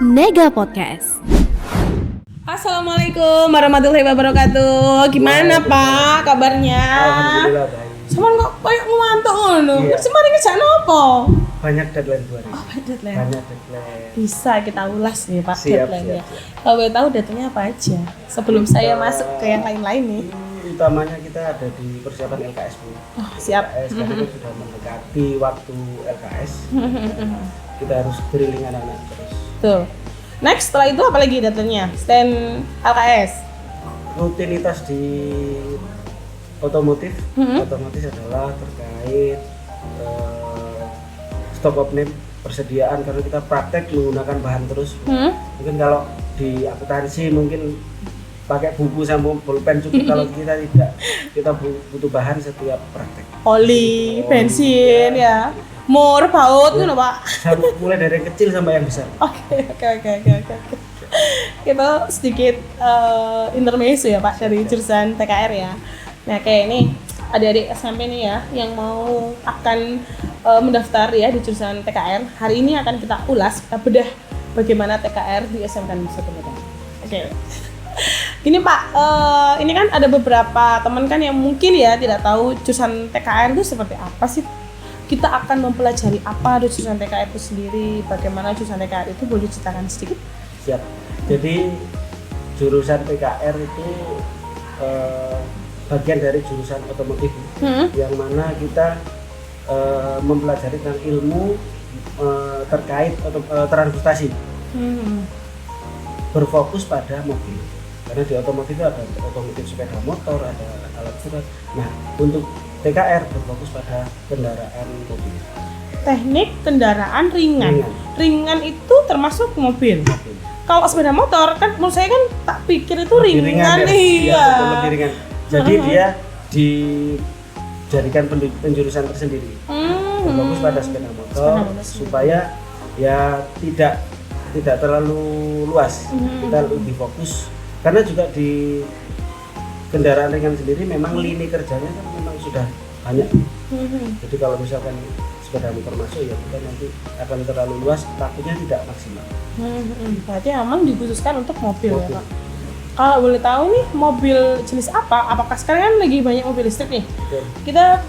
Nega Podcast. Assalamualaikum warahmatullahi wabarakatuh. Gimana Pak kabarnya? Alhamdulillah baik. Sama kok kayak ngantuk ngono. Iya. Semarin kerjaan apa? Banyak deadline bu hari. Oh, deadline. Banyak deadline. Bisa kita ulas nih Pak Siap, deadline-nya. siap. Kalau boleh tahu datanya apa aja? Sebelum saya masuk ke yang lain-lain nih. Utamanya kita ada di persiapan LKS bu. Oh, siap. LKS kan itu sudah mendekati waktu LKS. Kita harus drilling anak-anak terus. Tuh. Next setelah itu apa lagi datanya? Stand LKS. Rutinitas di otomotif. Otomotif adalah terkait stock of name, persediaan, karena kita praktek menggunakan bahan terus. Mungkin kalau di akuntansi mungkin pakai buku sama pulpen cukup. Kalau kita tidak, kita butuh bahan setiap praktek. Oli, bensin ya. Mur, baut gitu Pak. Mulai dari yang kecil sampai yang besar. Oke. Kita sedikit intermezzo ya Pak dari jurusan TKR ya. Nah kayak ini adik-adik SMP nih ya yang mau akan mendaftar ya di jurusan TKR. Hari ini akan kita ulas, kita bedah bagaimana TKR di SMK Nusa Tenggara. Oke. Ini Pak, ini kan ada beberapa teman kan yang mungkin ya tidak tahu jurusan TKR itu seperti apa sih. Kita akan mempelajari apa di jurusan TKR itu sendiri, bagaimana jurusan TKR itu, boleh ceritakan sedikit? Siap. Jadi jurusan TKR itu bagian dari jurusan otomotif, yang mana kita mempelajari tentang ilmu terkait transportasi, berfokus pada mobil. Karena di otomotif itu ada otomotif sepeda motor, ada alat berat. Nah, untuk TKR berfokus pada kendaraan mobil. Teknik kendaraan ringan. Ringan itu termasuk mobil. Kalau sepeda motor kan menurut saya kan tak pikir itu Lebih ringan ya? iya. Iya, betul, lebih ringan. Jadi dia dijadikan penjurusan tersendiri. Berfokus pada sepeda motor supaya ya tidak terlalu luas. Kita lebih fokus karena juga di kendaraan ringan sendiri memang lini kerjanya kan memang sudah banyak. Jadi kalau misalkan sepeda motor masuk ya kita nanti akan terlalu luas, takutnya tidak maksimal. Berarti memang dikhususkan untuk mobil ya Pak. Kalau boleh tahu nih mobil jenis apa? Apakah sekarang kan lagi banyak mobil listrik nih? Betul. Kita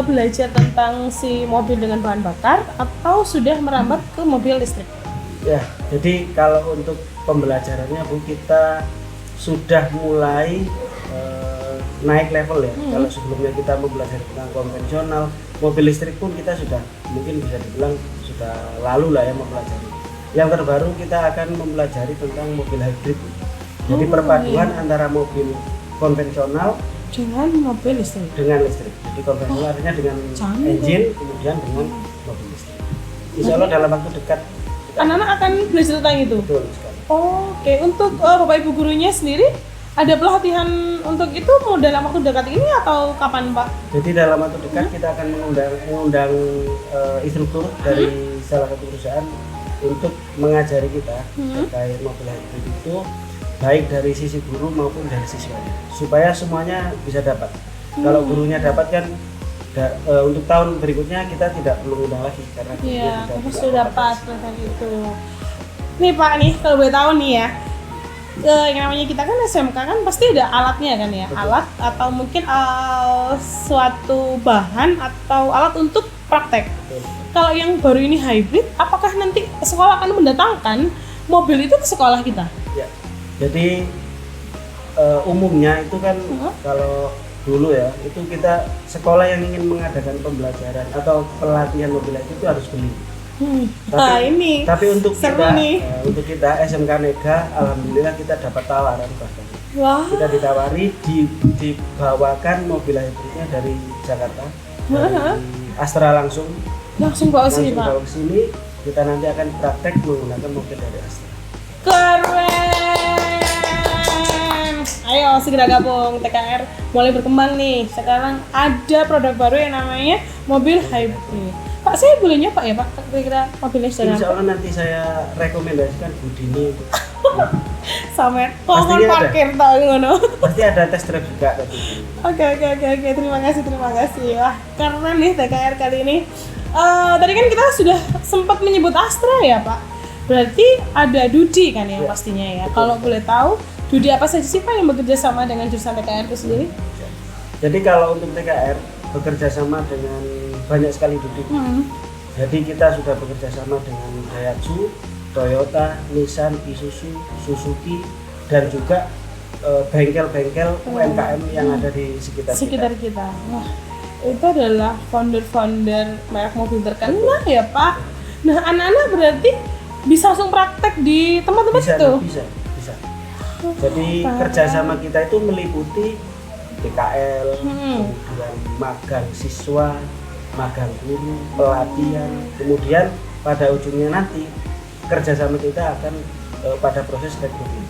belajar tentang si mobil dengan bahan bakar atau sudah merambat ke mobil listrik? Ya, jadi kalau untuk pembelajarannya Bu, kita sudah mulai naik level ya. Kalau sebelumnya kita mempelajari tentang konvensional, mobil listrik pun kita sudah mungkin bisa dibilang sudah lalu lah ya mempelajari. Yang terbaru kita akan mempelajari tentang mobil hybrid. Jadi perpaduan antara mobil konvensional dengan mobil listrik. Jadi konvensional artinya dengan engine, kemudian dengan mobil listrik. Insya Allah dalam waktu dekat anak-anak akan belajar tentang itu. betul sekali. Oke, untuk Bapak Ibu gurunya sendiri ada pelatihan untuk itu mau dalam waktu dekat ini atau kapan Pak? Jadi dalam waktu dekat kita akan mengundang instruktur dari salah satu perusahaan untuk mengajari kita terkait mobil hybrid itu, baik dari sisi guru maupun dari siswanya, supaya semuanya bisa dapat. Kalau gurunya dapat kan untuk tahun berikutnya kita tidak perlu undang lagi karena Iya, sudah dapat pelatihan itu. Nih Pak nih, kalau boleh tahu nih ya, yang namanya kita kan SMK kan pasti ada alatnya kan ya. Betul. Alat atau mungkin suatu bahan atau alat untuk praktek. Betul. Kalau yang baru ini hybrid, apakah nanti sekolah akan mendatangkan mobil itu ke sekolah kita? Ya, jadi umumnya itu kan kalau dulu ya, itu kita sekolah yang ingin mengadakan pembelajaran atau pelatihan mobil itu harus beli. Tapi untuk kita SMK Nega, alhamdulillah kita dapat tawaran bahkan. Wah. Kita ditawari dibawakan mobil hybridnya dari Jakarta, dari Astra langsung bawa sini Pak. Bawa ke sini, kita nanti akan praktek menggunakan mobil dari Astra. Keren. Ayo segera gabung, TKR mulai berkembang nih. Sekarang ada produk baru yang namanya mobil hybrid. Pak, saya boleh nyoba ya Pak? Kira-kira mobilnya sudah Insya Allah nanti saya rekomendasikan Budini untuk sama kongon parkir tau ngono. Pasti ada test drive juga tadi. Oke. Terima kasih. Wah, keren nih TKR kali ini. Tadi kan kita sudah sempat menyebut Astra ya Pak. Berarti ada Dudi kan yang Ya, pastinya ya. betul. Kalau boleh tahu, Dudi apa saja sih Pak yang bekerja sama dengan jurusan TKR itu sendiri? Jadi kalau untuk TKR bekerja sama dengan banyak sekali Dudi. Jadi kita sudah bekerja sama dengan Daihatsu, Toyota, Nissan, Isuzu, Suzuki, dan juga bengkel-bengkel UMKM yang ada di sekitar kita. Wah, itu adalah founder-founder merek mobil terkenal ya Pak. Nah, anak-anak berarti bisa langsung praktek di tempat-tempat Bisa, itu? bisa. Jadi kerjasama kita itu meliputi PKL, kemudian magang siswa, magang guru, pelatihan, kemudian pada ujungnya nanti kerjasama kita akan pada proses rekrutmen.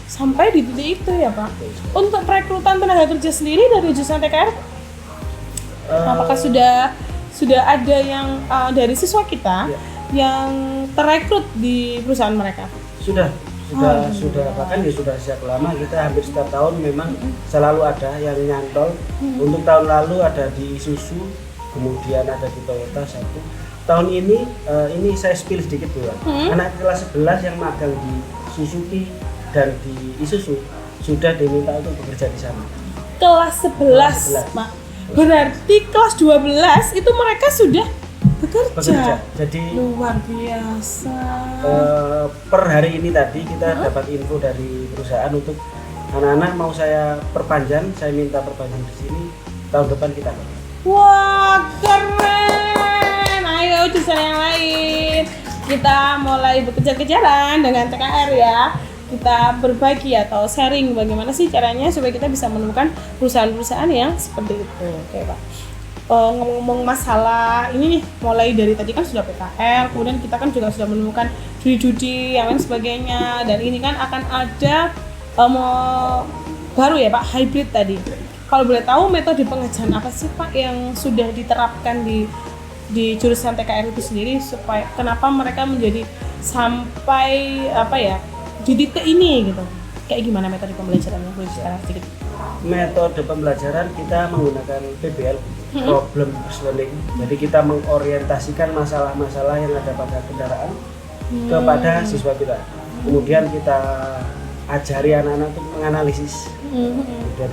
Sampai di titik itu ya Pak. Untuk perekrutan tenaga kerja sendiri dari jurusan TKR, apakah sudah ada yang dari siswa kita yang terekrut di perusahaan mereka? Sudah bahkan ya sudah sejak lama, kita hampir setiap tahun memang selalu ada yang nyantol. Untuk tahun lalu ada di Isuzu, kemudian ada di Toyota satu. Tahun ini saya spill sedikit Bu ya. Anak kelas 11 yang magang di Suzuki dan di Isuzu sudah diminta untuk bekerja di sana. Kelas 11, Pak. Berarti kelas 12 itu mereka sudah bekerja. Jadi luar biasa. Per hari ini tadi kita dapat info dari perusahaan untuk anak-anak mau saya perpanjang, saya minta perpanjang di sini tahun depan kita. Wah, keren. Ayo jurusan yang lain. Kita mulai bekejar-kejaran dengan TKR ya. Kita berbagi atau sharing bagaimana sih caranya supaya kita bisa menemukan perusahaan-perusahaan yang seperti itu. Oke, Pak. Ngomong-ngomong masalah ini nih, mulai dari tadi kan sudah PKR, kemudian kita kan juga sudah menemukan judi-judi yang lain sebagainya, dan ini kan akan ada baru ya Pak, hybrid tadi. Kalau boleh tahu metode pengajaran apa sih Pak yang sudah diterapkan di jurusan TKR itu sendiri, supaya kenapa mereka menjadi sampai di titik ini gitu? Kayak gimana metode pembelajarannya? Boleh sekarang sedikit. Metode pembelajaran kita menggunakan PBL, problem learning. Jadi kita mengorientasikan masalah-masalah yang ada pada kendaraan kepada siswa kita. Kemudian kita ajari anak-anak untuk menganalisis. Kemudian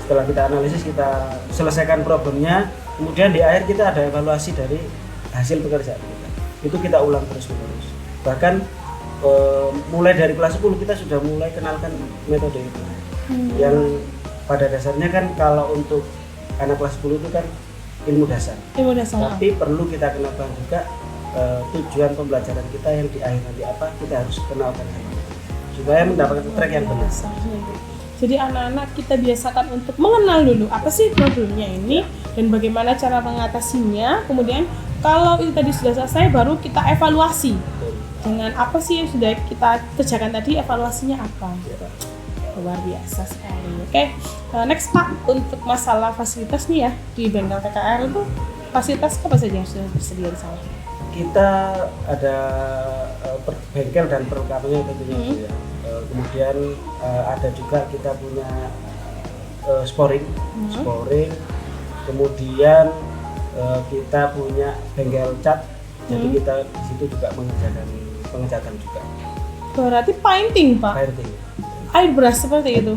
setelah kita analisis, kita selesaikan problemnya. Kemudian di akhir kita ada evaluasi dari hasil pekerjaan kita. Itu kita ulang terus-menerus. Bahkan mulai dari kelas 10 kita sudah mulai kenalkan metode itu. Yang pada dasarnya kan kalau untuk anak kelas 10 itu kan ilmu dasar. Tapi perlu kita kenalkan juga tujuan pembelajaran kita yang di akhir nanti apa, kita harus kenalkan supaya mendapatkan track yang benar. Jadi anak-anak kita biasakan untuk mengenal dulu apa sih problemnya ini dan bagaimana cara mengatasinya. Kemudian kalau itu tadi sudah selesai, baru kita evaluasi dengan apa sih yang sudah kita kerjakan tadi, evaluasinya apa. Luar biasa sekali. Oke, next Pak, untuk masalah fasilitas nih ya di bengkel TKR itu fasilitas apa saja yang sudah tersedia di sana? Kita ada bengkel dan perlengkapannya tentunya ya. Kemudian ada juga kita punya sporing, kemudian kita punya bengkel cat. Jadi kita di situ juga mengerjakan pengecatan juga. Berarti painting Pak? Painting. Airbrush seperti itu?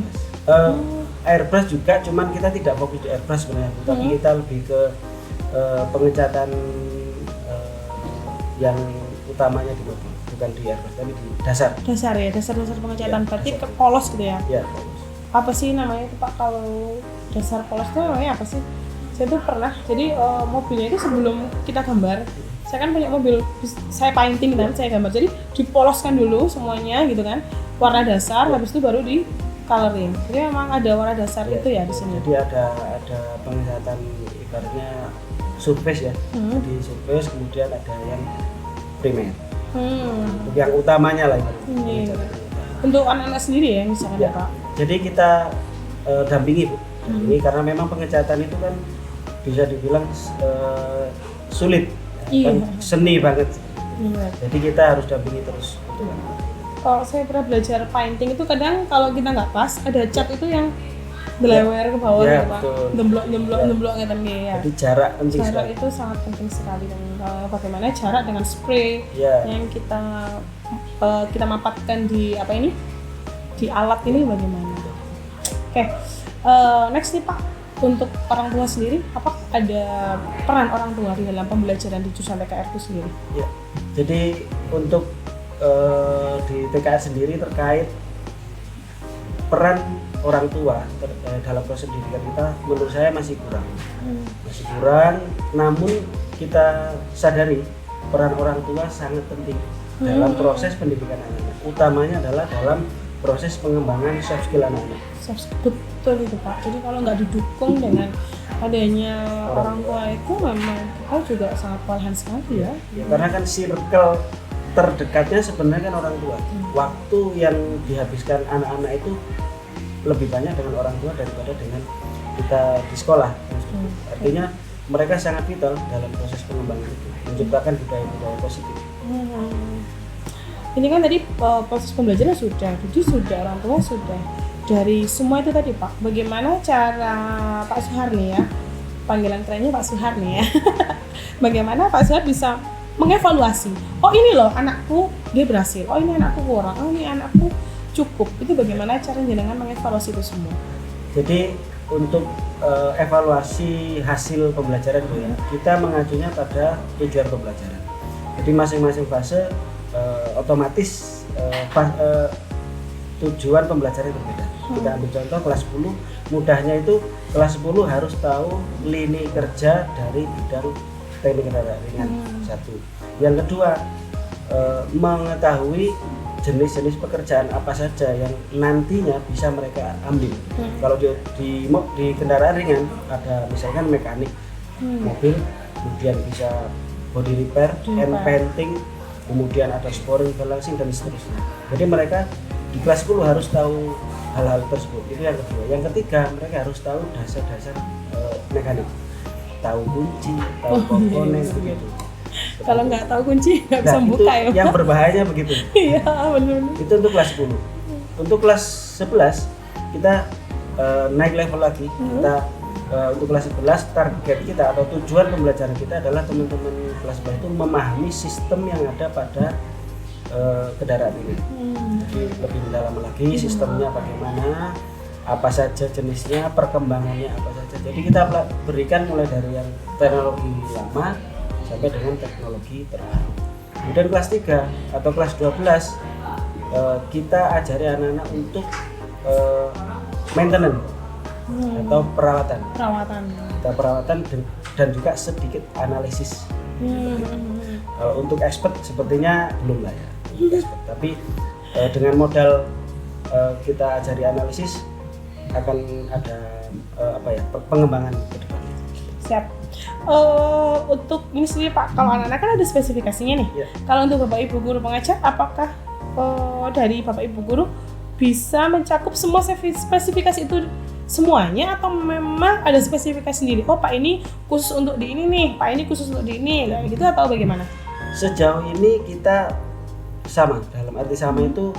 Airbrush juga, cuman kita tidak fokus di airbrush sebenarnya, tapi kita lebih ke pengecatan yang utamanya di mobil, bukan di airbrush tapi di dasar pengecatan. Ya, berarti dasar. ke polos gitu ya? Ya, polos. Apa sih namanya itu Pak, kalau dasar polos itu namanya apa sih? Saya tuh pernah, jadi mobilnya itu sebelum kita gambar, saya kan punya mobil, saya painting dan saya gambar, jadi dipoloskan dulu semuanya gitu kan, warna dasar, habis itu baru di coloring. Jadi memang ada warna dasar itu ya di sini. Jadi ada pengecatan ibaratnya surface ya. Jadi surface, kemudian ada yang primer. Untuk yang utamanya lah itu. Untuk anak-anak sendiri ya misalnya ya Pak. Jadi kita dampingi Bu. Ini karena memang pengecatan itu kan bisa dibilang sulit. Kan seni banget. Jadi kita harus dampingi terus. Kalau saya pernah belajar painting itu kadang kalau kita nggak pas, ada cat itu yang Delewer ke bawah Ya, ya, Pak. betul. Demblok ngeten nggih ya. Jadi jarak penting Jarak sekali. itu sangat penting sekali dan bagaimana jarak dengan spray Ya. yang kita mapatkan di apa ini? Di alat ini bagaimana? Oke. Next nih Pak, untuk orang tua sendiri, apa ada peran orang tua di dalam pembelajaran di jurusan TKR itu sendiri? Ya. Jadi untuk di TKR sendiri terkait peran orang tua dalam proses pendidikan kita, menurut saya masih kurang. Masih kurang, namun kita sadari peran orang tua sangat penting dalam proses pendidikan anak-anak. Utamanya adalah dalam proses pengembangan soft skill anak-anak. Betul itu Pak. Jadi kalau nggak didukung dengan adanya orang tua itu, memang kita juga sangat kewalahan sekali ya. Ya, karena kan circle terdekatnya sebenarnya kan orang tua. Waktu yang dihabiskan anak-anak itu lebih banyak dengan orang tua daripada dengan kita di sekolah. Artinya mereka sangat vital dalam proses pengembangan itu, menciptakan budaya-budaya positif. Ini kan tadi proses pembelajaran sudah, jadi sudah orang tua sudah. Dari semua itu tadi Pak, bagaimana cara Pak Suhar nih ya, panggilan kerennya Pak Suhar nih ya. Bagaimana Pak Suhar bisa mengevaluasi, oh ini loh anakku dia berhasil, oh ini anakku kurang, oh ini anakku cukup. Itu bagaimana cara jenengan mengevaluasi itu semua? Jadi untuk evaluasi hasil pembelajaran itu ya, kita mengacunya pada tujuan pembelajaran. Jadi masing-masing fase otomatis tujuan pembelajaran berbeda. Kita ambil contoh kelas 10, mudahnya itu kelas 10 harus tahu lini kerja dari bidang teknik kendaraan ringan. Satu. Yang kedua, mengetahui jenis-jenis pekerjaan apa saja yang nantinya bisa mereka ambil. Kalau di kendaraan ringan ada misalkan mekanik mobil, kemudian bisa body repair, and painting, kemudian ada sporing, balancing dan seterusnya. Jadi mereka di kelas 10 harus tahu hal-hal tersebut. Itu yang kedua. Yang ketiga, mereka harus tahu dasar-dasar mekanik, tahu kunci, tahu komponen begitu. Kalau nggak tahu kunci nggak bisa buka ya. Yang berbahayanya begitu. Iya benar. Itu untuk kelas 10. Untuk kelas 11 kita naik level lagi. Kita untuk kelas 11 target kita atau tujuan pembelajaran kita adalah teman-teman kelas 11 itu memahami sistem yang ada pada kendaraan ini. Jadi lebih mendalam lagi sistemnya bagaimana, apa saja jenisnya, perkembangannya apa saja. Jadi kita berikan mulai dari yang teknologi lama sampai dengan teknologi terbaru. Kemudian kelas 3 atau kelas 12 kita ajari anak-anak untuk maintenance atau perawatan. Kita perawatan dan juga sedikit analisis. Untuk expert sepertinya belum lah ya. Expert. Tapi dengan modal kita ajari analisis akan ada pengembangan ke depan. Siap. Untuk ini sendiri Pak, kalau anak-anak kan ada spesifikasinya nih. Ya. Kalau untuk Bapak Ibu guru pengajar, apakah dari Bapak Ibu guru bisa mencakup semua spesifikasi itu semuanya, atau memang ada spesifikasi sendiri? Oh Pak ini khusus untuk di ini nih, Pak ini khusus untuk di ini, kayak gitu, atau bagaimana? Sejauh ini kita sama, dalam arti sama itu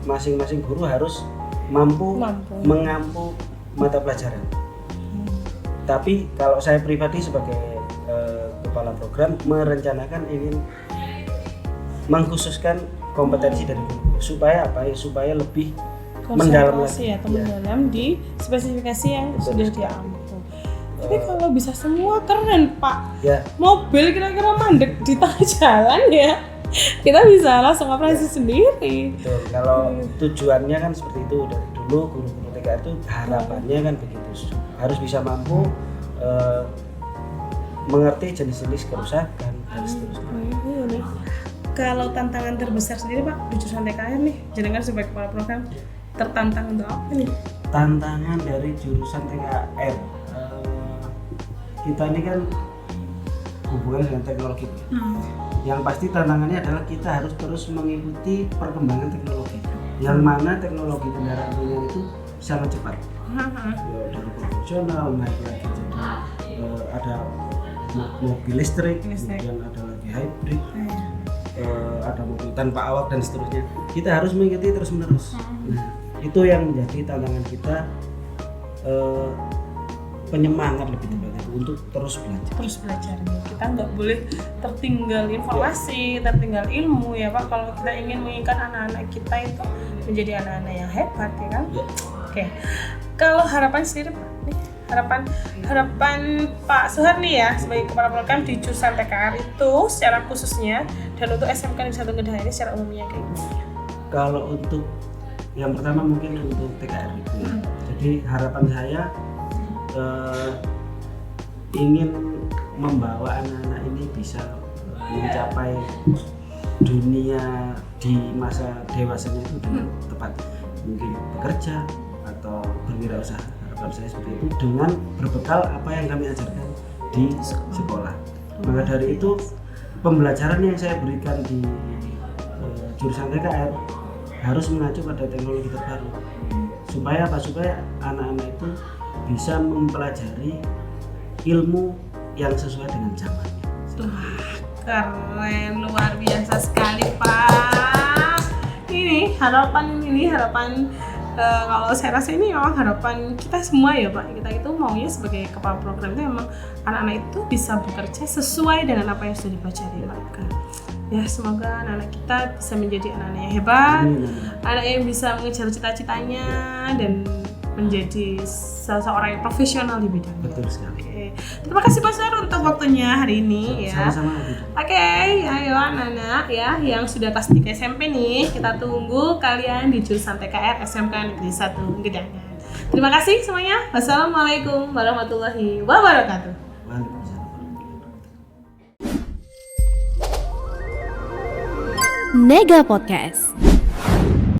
masing-masing guru harus mampu mengampu mata pelajaran. Tapi kalau saya pribadi sebagai kepala program merencanakan ingin mengkhususkan kompetensi dari guru supaya apa ya, supaya lebih mendalam lagi atau mendalam di spesifikasi yang sudah diampu. Tapi kalau bisa semua keren Pak. Ya. Mobil kira-kira mandek di tengah jalan ya, kita bisa langsung operasi sendiri. Betul. Kalau tujuannya kan seperti itu dari dulu, guru-guru TKR itu harapannya kan begitu, harus bisa mampu mengerti jenis-jenis kerusakan dan seterusnya. Kalau tantangan terbesar sendiri Pak di jurusan TKR nih, jenengan sebagai kepala program tertantang untuk apa nih? Tantangan dari jurusan TKR, kita ini kan hubungan dengan teknologi. Yang pasti tantangannya adalah kita harus terus mengikuti perkembangan teknologi. Yang mana teknologi kendaraan ringan itu sangat cepat. Dari konvensional naik lagi jadi ada mobil listrik, kemudian ada lagi hybrid, ada mobil tanpa awak dan seterusnya. Kita harus mengikuti terus menerus. Nah, itu yang menjadi tantangan kita penyemangat lebih tepatnya untuk terus belajar. Terus belajar nih. Kita nggak boleh tertinggal informasi, tertinggal ilmu ya Pak. Kalau kita ingin menginginkan anak-anak kita itu menjadi anak-anak yang hebat ya kan. Ya. Oke. Kalau harapan sendiri Pak, nih, harapan Pak Suhar nih ya sebagai kepala program di jurusan TKR itu secara khususnya dan untuk SMK Negeri 1 Kedahan ini secara umumnya kayak gimana? Kalau untuk yang pertama mungkin untuk TKR itu ya. Jadi harapan saya ingin membawa anak-anak ini bisa mencapai dunia di masa dewasanya itu dengan tepat, mungkin bekerja atau berwirausaha. Harapan saya seperti itu dengan berbekal apa yang kami ajarkan di sekolah. Maka dari itu pembelajaran yang saya berikan di jurusan TKR harus mengacu pada teknologi terbaru. Supaya apa? Supaya anak-anak itu bisa mempelajari ilmu yang sesuai dengan zamannya. Wah, keren, luar biasa sekali Pak. Ini harapan kalau saya rasa ini memang harapan kita semua ya Pak. Kita itu maunya sebagai kepala program itu memang anak-anak itu bisa bekerja sesuai dengan apa yang sudah dipelajari mereka. Ya semoga anak-anak kita bisa menjadi anak-anak yang hebat, anak yang bisa mengejar cita-citanya dan menjadi seorang yang profesional di bidangnya. Betul sekali. Oke. Terima kasih Pak Suhar untuk waktunya hari ini ya. Sama-sama. Oke, ayo anak-anak ya yang sudah kelas 3 SMP nih, kita tunggu kalian di jurusan TKR SMK Negeri 1 Gedangan. Terima kasih semuanya. Wassalamualaikum warahmatullahi wabarakatuh. Waalaikumsalam. Nega Podcast.